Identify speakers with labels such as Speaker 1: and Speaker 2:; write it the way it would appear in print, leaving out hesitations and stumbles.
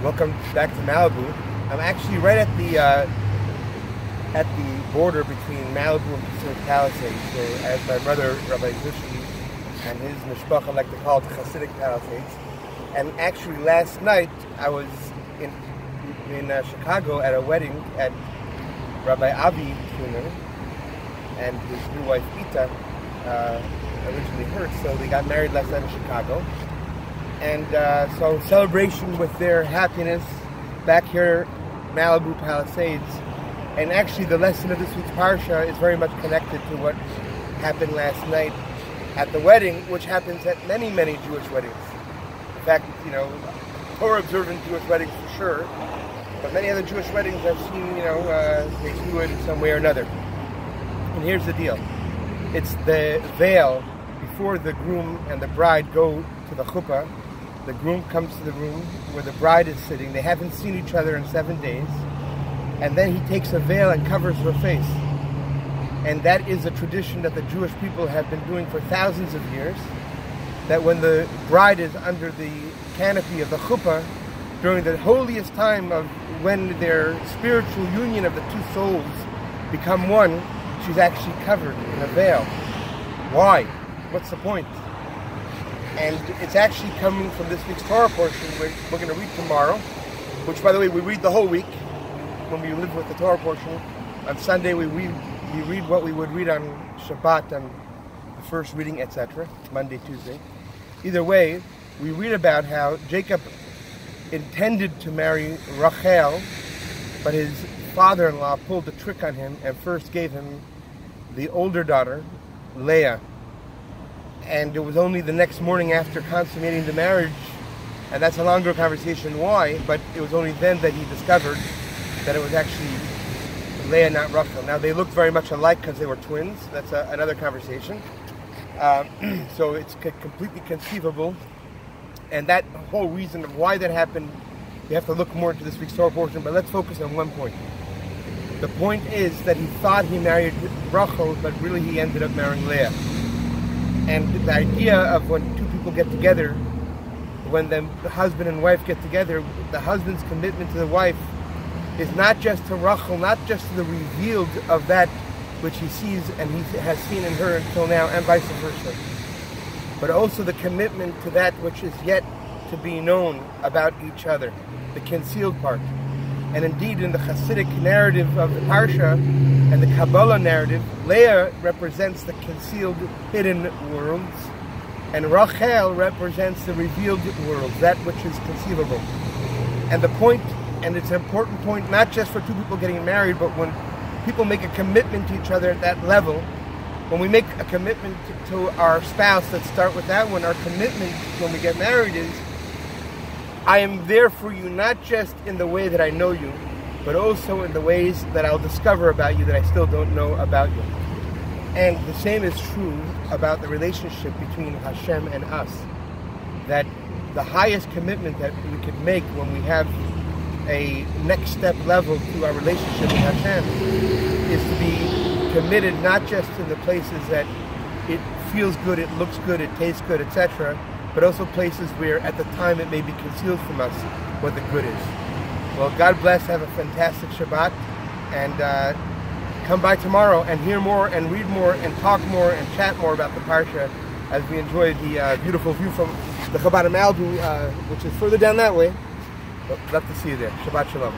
Speaker 1: Welcome back to Malibu. I'm actually right at the border between Malibu and Pacific Palisades. So, as my brother Rabbi Zushi and his mishpacha like to call it, Hasidic Palisades. And actually, last night I was in Chicago at a wedding at Rabbi Avi Kuhner and his new wife Ita, originally hers. So they got married last night in Chicago. And so celebration with their happiness back here, Malibu Palisades. And actually the lesson of this week's Parsha is very much connected to what happened last night at the wedding, which happens at many, many Jewish weddings. In fact, Torah observant Jewish weddings for sure, but many other Jewish weddings I've seen, they do it in some way or another. And here's the deal. It's the veil before the groom and the bride go to the chuppah. The groom comes to the room where the bride is sitting. They haven't seen each other in 7 days. And then he takes a veil and covers her face. And that is a tradition that the Jewish people have been doing for thousands of years. That when the bride is under the canopy of the chuppah, during the holiest time of when their spiritual union of the two souls become one, she's actually covered in a veil. Why? What's the point? And it's actually coming from this week's Torah portion we're going to read tomorrow, which, by the way, we read the whole week when we live with the Torah portion. On Sunday, we read what we would read on Shabbat, on the first reading, etc., Monday, Tuesday. Either way, we read about how Jacob intended to marry Rachel, but his father-in-law pulled a trick on him and first gave him the older daughter, Leah. And it was only the next morning after consummating the marriage, and that's a longer conversation why, but it was only then that he discovered that it was actually Leah, not Rachel. Now, they looked very much alike because they were twins. That's another conversation. So it's completely conceivable. And that whole reason of why that happened, you have to look more into this week's Torah portion, but let's focus on one point. The point is that he thought he married Rachel, but really he ended up marrying Leah. And the idea of when two people get together, when the husband and wife get together, the husband's commitment to the wife is not just to Rachel, not just to the revealed of that which he sees and he has seen in her until now, and vice versa, but also the commitment to that which is yet to be known about each other, the concealed part. And indeed, in the Hasidic narrative of the Parsha and the Kabbalah narrative, Leah represents the concealed, hidden worlds, and Rachel represents the revealed worlds, that which is conceivable. And the point, and it's an important point, not just for two people getting married, but when people make a commitment to each other at that level, when we make a commitment to our spouse, let's start with that one. Our commitment when we get married is, I am there for you, not just in the way that I know you, but also in the ways that I'll discover about you that I still don't know about you. And the same is true about the relationship between Hashem and us. That the highest commitment that we could make when we have a next step level to our relationship with Hashem is to be committed not just to the places that it feels good, it looks good, it tastes good, etc., but also places where at the time it may be concealed from us what the good is. Well, God bless, have a fantastic Shabbat, and come by tomorrow and hear more and read more and talk more and chat more about the Parsha as we enjoy the beautiful view from the Chabad of Malibu, which is further down that way. But love to see you there. Shabbat Shalom.